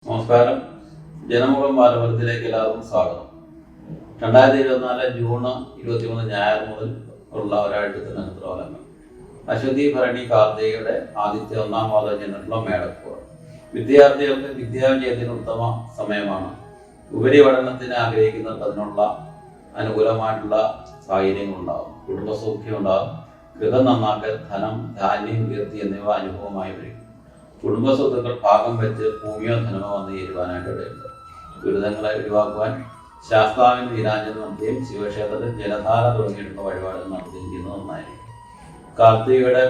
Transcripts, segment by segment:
നമസ്കാരം. ജനമുഖം ബാലപുരത്തിലേക്ക് എല്ലാവർക്കും സ്വാഗതം. 2024 ജൂൺ 23 ഞായർ മുതൽ ഉള്ള ഒരാഴ്ചത്തെ നക്ഷത്രഫലങ്ങൾ. അശ്വതി, ഭരണി, കാർത്തികയുടെ ആദ്യത്തെ ഒന്നാം പാദം ചെന്നിട്ടുള്ള മേടക്കൂർ. വിദ്യാർത്ഥികൾക്ക് വിദ്യാവിജയത്തിന് ഉത്തമ സമയമാണ്. ഉപരിപഠനത്തിന് ആഗ്രഹിക്കുന്നവർക്ക് അതിനുള്ള അനുകൂലമായിട്ടുള്ള സാഹചര്യങ്ങളുണ്ടാകും. കുടുംബസൗഖ്യം ഉണ്ടാകും. ഗൃഹം നന്നാക്കൽ, ധനം, ധാന്യം, കീർത്തി എന്നിവ അനുഭവമായി വരും. കുടുംബസ്വത്തുക്കൾ ഭാഗം വെച്ച് ഭൂമിയോ ധനമോ വന്ന് ചേരുവാനായിട്ട് ഇടയുണ്ട്. ദുരിതങ്ങളെ ഒഴിവാക്കുവാൻ ശാസ്താവിന് നീരാഞ്ജനം നടത്തുകയും ശിവക്ഷേത്രത്തിൽ ജലധാര തുടങ്ങിയിട്ടുള്ള വഴിപാടുകൾ നടത്തുകയും ചെയ്യുന്നത് നന്നായിരിക്കും. കാർത്തികയുടെ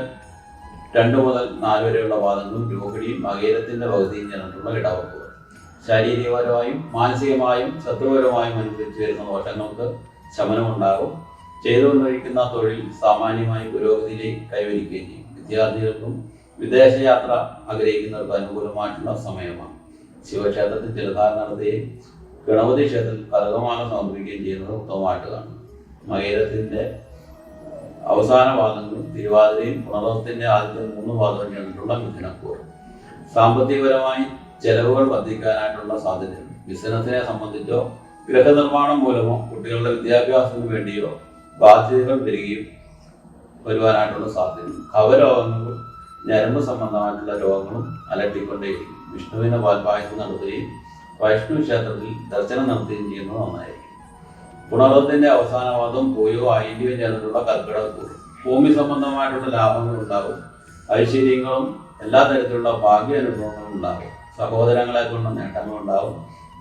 2 മുതൽ 4 വരെയുള്ള പാദങ്ങളും രോഹിണിയും മകേരത്തിന്റെ പകുതിയും ചേർന്നിട്ടുള്ള ഇടവക്കുകൾ. ശാരീരികപരമായും മാനസികമായും ശത്രുപരമായും അനുഭവിച്ചു വരുന്ന ദോഷങ്ങൾക്ക് ശമനമുണ്ടാകും. ചെയ്തുകൊണ്ടിരിക്കുന്ന തൊഴിൽ സാമാന്യമായി പുരോഗതിയിലേക്ക് കൈവരിക്കുകയും ചെയ്യും. വിദ്യാർത്ഥികൾക്കും വിദേശയാത്ര ആഗ്രഹിക്കുന്നവർക്ക് അനുകൂലമായിട്ടുള്ള സമയമാണ്. ശിവക്ഷേത്രത്തിൽ ജലധാര നടത്തുകയും ഗണപതി ക്ഷേത്രത്തിൽ കനകമാല സമർപ്പിക്കുകയും ചെയ്യുന്നത് ഉത്തമമായിട്ട് കാണും. മകേരത്തിന്റെ അവസാന പാദങ്ങളും തിരുവാതിരയും പുണർത്തിന്റെ ആദ്യത്തെ 3 പാദവും ചേർന്നിട്ടുള്ള മിഥുനക്കൂർ. സാമ്പത്തികപരമായി ചെലവുകൾ വർദ്ധിക്കാനായിട്ടുള്ള സാധ്യതയുണ്ട്. ബിസിനസിനെ സംബന്ധിച്ചോ ഗൃഹനിർമ്മാണം മൂലമോ കുട്ടികളുടെ വിദ്യാഭ്യാസത്തിന് വേണ്ടിയോ ബാധ്യതകൾ വരുവാനായിട്ടുള്ള സാധ്യതയുണ്ട്. കവരോഗങ്ങളും ഞരമ്പ് സംബന്ധമായിട്ടുള്ള രോഗങ്ങളും അലട്ടിക്കൊണ്ടേയിരിക്കും. വിഷ്ണുവിനെ പാൽപായസം നടത്തുകയും വൈഷ്ണു ക്ഷേത്രത്തിൽ ദർശനം നടത്തുകയും ചെയ്യുന്നത് നന്നായിരിക്കും. പുണർത്തിന്റെ അവസാനവാദം പൂയോ ആയില്യോ ചേർന്നിട്ടുള്ള കർക്കിടകക്കൂർ. ഭൂമി സംബന്ധമായിട്ടുള്ള ലാഭങ്ങൾ ഉണ്ടാകും. ഐശ്വര്യങ്ങളും എല്ലാ തരത്തിലുള്ള ഭാഗ്യാനുഭവങ്ങളും ഉണ്ടാകും. സഹോദരങ്ങളെ കൊണ്ട് നേട്ടങ്ങൾ ഉണ്ടാകും.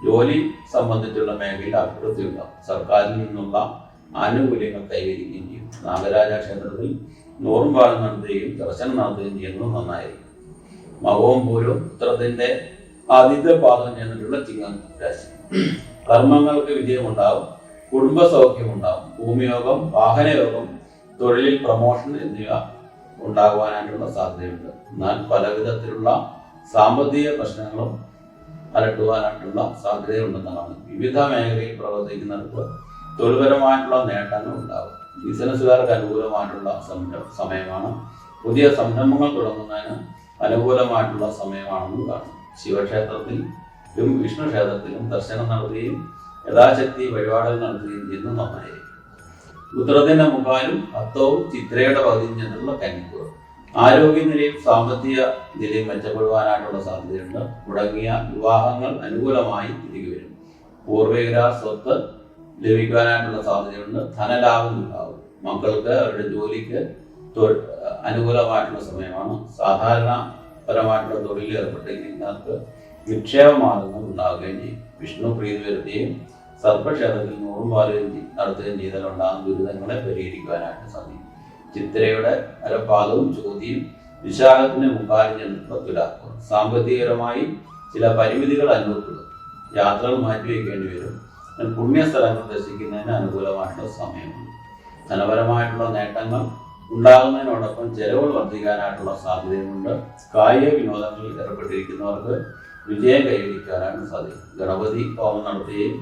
ജോലി സംബന്ധിച്ചുള്ള മേഖലയിൽ അഭിവൃദ്ധി ഉണ്ടാകും. സർക്കാരിൽ നിന്നുള്ള ആനുകൂല്യങ്ങൾ കൈവരിക്കുകയും ചെയ്യും. നാഗരാജ ക്ഷേത്രത്തിൽ നൂറുംപാടും നടത്തുകയും ദർശനം നടത്തുകയും ചെയ്യുന്നത് നന്നായിരിക്കും. മകവും പൂരവും ഉത്തരത്തിന്റെ ആദ്യത്തെ പാദം ചേർന്നിട്ടുള്ള ചിങ്ങം രാശി. കർമ്മങ്ങൾക്ക് വിജയമുണ്ടാകും. കുടുംബ സൗഖ്യമുണ്ടാകും. ഭൂമിയോഗം, വാഹനയോഗം, തൊഴിലിൽ പ്രമോഷൻ എന്നിവ ഉണ്ടാകുവാനായിട്ടുള്ള സാധ്യതയുണ്ട്. എന്നാൽ പലവിധത്തിലുള്ള സാമ്പത്തിക പ്രശ്നങ്ങളും അലട്ടുവാനായിട്ടുള്ള സാധ്യതയുണ്ടെന്നാണ്. വിവിധ മേഖലയിൽ പ്രവർത്തിക്കുന്നവർക്ക് തൊഴിൽപരമായിട്ടുള്ള നേട്ടങ്ങൾ ഉണ്ടാകും. ബിസിനസ്സുകാർക്ക് അനുകൂലമായിട്ടുള്ള സമയമാണ്. പുതിയ സംരംഭങ്ങൾ തുടങ്ങുന്നതിന് അനുകൂലമായിട്ടുള്ള സമയമാണെന്ന് കാണും. ശിവക്ഷേത്രത്തിലും വിഷ്ണു ക്ഷേത്രത്തിലും ദർശനം നടത്തുകയും യഥാശക്തി വഴിപാടുകൾ നടത്തുകയും ചെയ്യുന്നത് നന്നായിരിക്കും. ഉത്തരത്തിന്റെ മുഖാലും ഹസ്തവും ചിത്രയുടെ പകുതിയും ചെന്നുള്ള കന്നിക്കൂർ. ആരോഗ്യനിലയും സാമ്പത്തിക നിലയും മെച്ചപ്പെടുവാനായിട്ടുള്ള സാധ്യതയുണ്ട്. മുടങ്ങിയ വിവാഹങ്ങൾ അനുകൂലമായി തിരികെ വരും. പൂർവികര സ്വത്ത് ലഭിക്കാനായിട്ടുള്ള സാധ്യതയുണ്ട്. ധനലാഭം ഉണ്ടാകും. മക്കൾക്ക് അവരുടെ ജോലിക്ക് അനുകൂലമായിട്ടുള്ള സമയമാണ്. സാധാരണപരമായിട്ടുള്ള തൊഴിലിൽ ഏർപ്പെട്ടിരിക്കുന്നവർക്ക് നിക്ഷേപ മാർഗങ്ങൾ ഉണ്ടാവുകയും ചെയ്യും. വിഷ്ണു പ്രീതി വരുത്തുകയും സർപ്പക്ഷേത്രത്തിൽ നൂറുംപാലുകയും നടത്തുകയും ചെയ്താലുണ്ടാകുന്ന ദുരിതങ്ങളെ പരിഹരിക്കുവാനായിട്ട് സാധിക്കും. ചിത്രയുടെ അരപ്പാദവും ചോദ്യയും വിശാഖത്തിന്റെ മുക്കാലും ചെന്നിട്ടുള്ള തുലാക്കൂർ. സാമ്പത്തികപരമായി ചില പരിമിതികൾ അനുഭവപ്പെടും. യാത്രകൾ മാറ്റിവെക്കേണ്ടി വരും. പുണ്യസ്ഥലങ്ങൾ ദർശിക്കുന്നതിന് അനുകൂലമായിട്ടുള്ള സമയമാണ്. ധനപരമായിട്ടുള്ള നേട്ടങ്ങൾ ഉണ്ടാകുന്നതിനോടൊപ്പം ചെലവുകൾ വർദ്ധിക്കാനായിട്ടുള്ള സാധ്യതയുമുണ്ട്. കായിക വിനോദങ്ങളിൽ ഏർപ്പെട്ടിരിക്കുന്നവർക്ക് വിജയം കൈവരിക്കാനാണ് സാധിക്കും. ഗണപതി ഹോമം നടത്തുകയും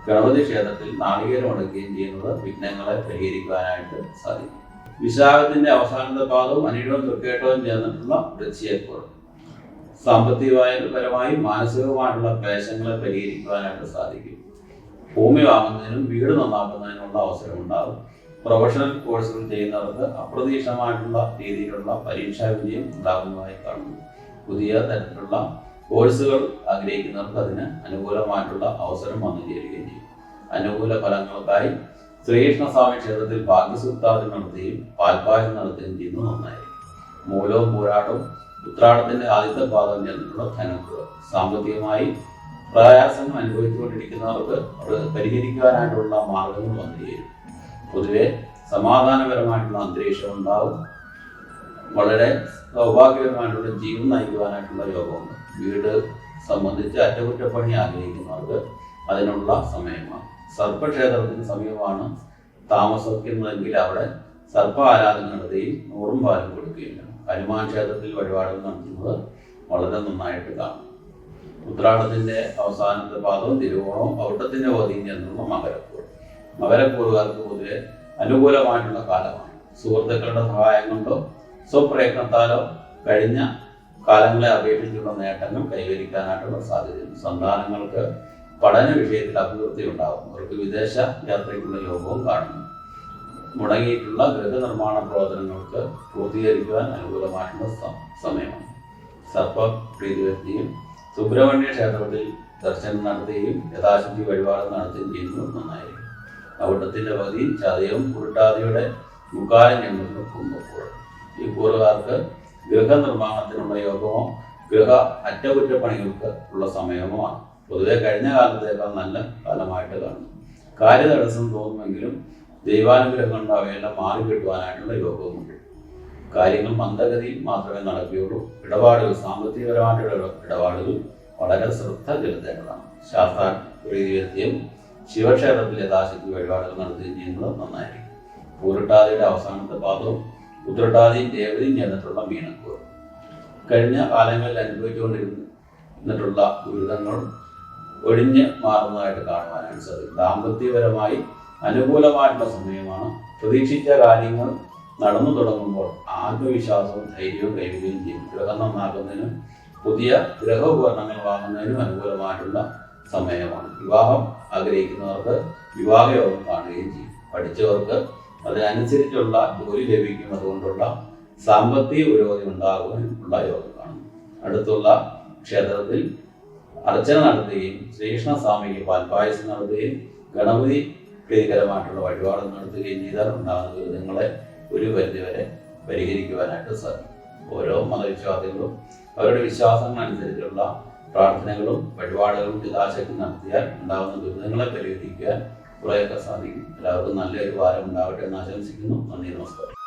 ഗണപതി ക്ഷേത്രത്തിൽ നാളികേരം അടക്കുകയും ചെയ്യുന്നത് വിഘ്നങ്ങളെ പരിഹരിക്കുവാനായിട്ട് സാധിക്കും. വിശാഖത്തിന്റെ അവസാനത്തെ പാദവും അനിഴവും തൃക്കേട്ടവും ചേർന്നിട്ടുള്ള വൃശ്ചികക്കൂർ. സാമ്പത്തികപരമായും മാനസികവുമായിട്ടുള്ള ക്ലേശങ്ങളെ പരിഹരിക്കുവാനായിട്ട് സാധിക്കും. ഭൂമി വാങ്ങുന്നതിനും വീട് നന്നാക്കുന്നതിനുള്ള അവസരമുണ്ടാകും. പ്രൊഫഷണൽ കോഴ്സുകൾ ചെയ്യുന്നവർക്ക് അപ്രതീക്ഷിതമായിട്ടുള്ള രീതിയിലുള്ള പരീക്ഷാ വിജയം ഉണ്ടാകുന്നതായി കാണുന്നു. പുതിയ തരത്തിലുള്ള കോഴ്സുകൾ ആഗ്രഹിക്കുന്നവർക്ക് അതിന് അനുകൂലമായിട്ടുള്ള അവസരം വന്നു ചേരുകയും ചെയ്യും. അനുകൂല ഫലങ്ങൾക്കായി ശ്രീകൃഷ്ണസ്വാമി ക്ഷേത്രത്തിൽ ഭാഗ്യസൂക്താദികൾ നടത്തുകയും പാൽപ്പായസം നടത്തുകയും ചെയ്യുന്നത് നന്നായിരിക്കും. മൂലവും പൂരാട്ടവും ഉത്രാടത്തിന്റെ ആദ്യത്തെ പാദം ചേർന്നിട്ടുള്ള ധനക്കൂർ. സാമ്പത്തികമായി പ്രയാസങ്ങൾ അനുഭവിച്ചുകൊണ്ടിരിക്കുന്നവർക്ക് അത് പരിഹരിക്കുവാനായിട്ടുള്ള മാർഗങ്ങൾ വന്നു ചേരും. പൊതുവെ സമാധാനപരമായിട്ടുള്ള അന്തരീക്ഷം ഉണ്ടാവും. വളരെ സൗഭാഗ്യപരമായിട്ടുള്ള ജീവിതം നയിക്കുവാനായിട്ടുള്ള യോഗമുണ്ട്. വീട് സംബന്ധിച്ച് അറ്റകുറ്റപ്പണി ആഗ്രഹിക്കുന്നവർക്ക് അതിനുള്ള സമയമാണ്. സർപ്പക്ഷേത്രത്തിന് സമീപമാണ് താമസിക്കുന്നതെങ്കിൽ അവിടെ സർപ്പ ആരാധന നടത്തുകയും നൂറും പാലും കൊടുക്കുകയും വേണം. ഹനുമാൻ ക്ഷേത്രത്തിൽ വഴിപാടുകൾ നടത്തുന്നത് വളരെ നന്നായിട്ട് കാണും. ഉത്രാടത്തിന്റെ അവസാനത്തെ പാദവും തിരുവോണവും ഔട്ടത്തിന്റെ പകുതിയും ചേർന്നുള്ള മകരക്കൂർ. മകരക്കൂറുകാർക്ക് പൊതുവെ അനുകൂലമായിട്ടുള്ള കാലമാണ്. സുഹൃത്തുക്കളുടെ സഹായം കൊണ്ടോ സ്വപ്രയത്നത്താലോ കഴിഞ്ഞ കാലങ്ങളെ അപേക്ഷിച്ചുള്ള നേട്ടങ്ങൾ കൈവരിക്കാനായിട്ടുള്ള സാധ്യതയുണ്ട്. സന്താനങ്ങൾക്ക് പഠന വിഷയത്തിൽ അഭിവൃദ്ധി ഉണ്ടാകും. അവർക്ക് വിദേശ യാത്രയ്ക്കുള്ള യോഗവും കാണുന്നു. മുടങ്ങിയിട്ടുള്ള ഗൃഹനിർമ്മാണ പ്രവർത്തനങ്ങൾക്ക് പൂർത്തീകരിക്കുവാൻ അനുകൂലമായിട്ടുള്ള സമയമാണ്. സർപ്പപ്രീതി വരുത്തിയും സുബ്രഹ്മണ്യ ക്ഷേത്രത്തിൽ ദർശനം നടത്തുകയും യഥാശക്തി വഴിപാട് നടത്തുകയും ചെയ്യുന്നത് നന്നായിരിക്കും. അവിട്ടത്തിന്റെ പകുതിയും ചതയവും കുരുട്ടാതിയുടെ മുക്കാലും ഞങ്ങൾ നിൽക്കുമ്പോൾ ഈ കൂറുകാർക്ക് ഗൃഹനിർമ്മാണത്തിനുള്ള യോഗമോ ഗൃഹ അറ്റകുറ്റപ്പണികൾക്ക് ഉള്ള സമയമോ ആണ്. പൊതുവെ കഴിഞ്ഞ കാലത്തേക്കാൾ നല്ല കാലമായിട്ട് കാണുന്നു. കാര്യതടസ്സം തോന്നുമെങ്കിലും ദൈവാനുഗ്രഹം കൊണ്ട് അവയെല്ലാം മാറിക്കിട്ടുവാനായിട്ടുള്ള യോഗവുമുണ്ട്. കാര്യങ്ങൾ മന്ദഗതിയിൽ മാത്രമേ നടക്കുകയുള്ളൂ. ഇടപാടുകൾ, സാമ്പത്തികപരമായിട്ടുള്ള ഇടപാടുകൾ വളരെ ശ്രദ്ധ ചെലുത്തേണ്ടതാണ്. ശാസ്താൻ പ്രീതി വരുത്തിയും ശിവക്ഷേത്രത്തിൽ യഥാശക്തി വഴിപാടുകൾ നടത്തുകയും ചെയ്യുന്നത് നന്നായിരിക്കും. പൂരിട്ടാതിയുടെ അവസാനത്തെ പാദവും ഉത്രട്ടാതിയും രേവതിയും ചേർന്നിട്ടുള്ള മീനക്കൂർ കഴിഞ്ഞ കാലങ്ങളിൽ അനുഭവിച്ചുകൊണ്ടിരുന്നിട്ടുള്ള ദുരിതങ്ങൾ ഒഴിഞ്ഞ് മാറുന്നതായിട്ട് കാണുവാനാണ് സാധിക്കും. ദാമ്പത്യപരമായി അനുകൂലമായിട്ടുള്ള സമയമാണ്. പ്രതീക്ഷിച്ച കാര്യങ്ങൾ നടന്നു തുടങ്ങുമ്പോൾ ആത്മവിശ്വാസവും ധൈര്യവും കൈവരികയും ചെയ്യും. ഗൃഹം നന്നാക്കുന്നതിനും പുതിയ ഗൃഹോപകരണങ്ങൾ വാങ്ങുന്നതിനും അനുകൂലമായിട്ടുള്ള സമയമാണ്. വിവാഹം ആഗ്രഹിക്കുന്നവർക്ക് വിവാഹയോഗം കാണുകയും ചെയ്യും. പഠിച്ചവർക്ക് അതിനനുസരിച്ചുള്ള ജോലി ലഭിക്കും. അതുകൊണ്ടുള്ള സാമ്പത്തിക പുരോഗതി ഉണ്ടാകുവാനുള്ള യോഗം കാണുന്നു. അടുത്തുള്ള ക്ഷേത്രത്തിൽ അർച്ചന നടത്തുകയും ശ്രീകൃഷ്ണസ്വാമിക്ക് പാൽപായസം നടത്തുകയും ഗണപതി പ്രീതികരമായിട്ടുള്ള വഴിപാട് നടത്തുകയും ചെയ്താൽ ഉണ്ടാകുന്ന ദുരിതങ്ങളെ ഒരു പരിധിവരെ പരിഹരിക്കുവാനായിട്ട് സാധിക്കും. ഓരോ മതവിശ്വാസികളും അവരുടെ വിശ്വാസങ്ങളനുസരിച്ചുള്ള പ്രാർത്ഥനകളും വഴിപാടുകളും യഥാശക്തി നടത്തിയാൽ ഉണ്ടാകുന്ന ദുരിതങ്ങളെ പരിഹരിക്കാൻ കുറേയൊക്കെ സാധിക്കും. എല്ലാവർക്കും നല്ലൊരു വാരം ഉണ്ടാവട്ടെ എന്ന് ആശംസിക്കുന്നു. നന്ദി, നമസ്കാരം.